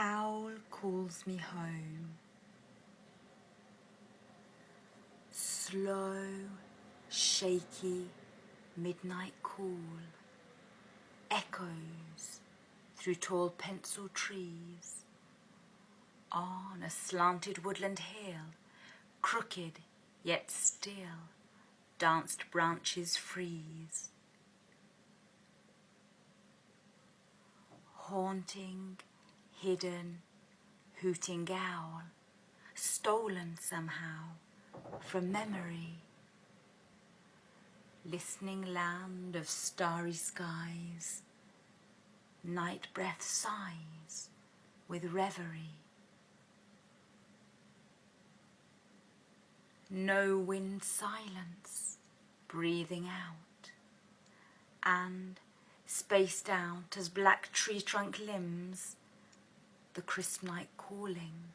owl calls me home. Slow, shaky, midnight cool echoes through tall pencil trees. On a slanted woodland hill, crooked yet still, danced branches freeze. Haunting, hidden, hooting owl, stolen somehow from memory. Listening land of starry skies, night breath sighs with reverie. No wind silence, breathing out, and spaced out as black tree trunk limbs, the crisp night calling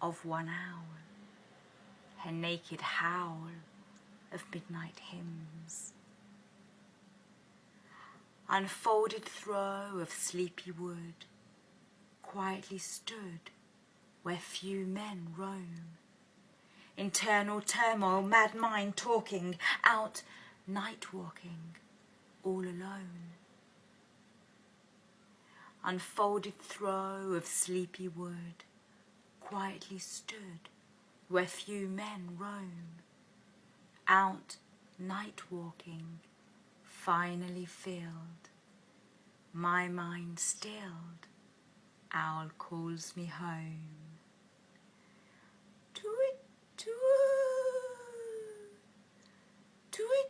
of one owl, her naked howl of midnight hymns. Unfolded throw of sleepy wood, quietly stood where few men roam. Internal turmoil, mad mind talking, out night walking, all alone. Unfolded throw of sleepy wood, quietly stood where few men roam. Out night walking, finally filled, my mind stilled, owl calls me home. Tweet, tweet, tweet,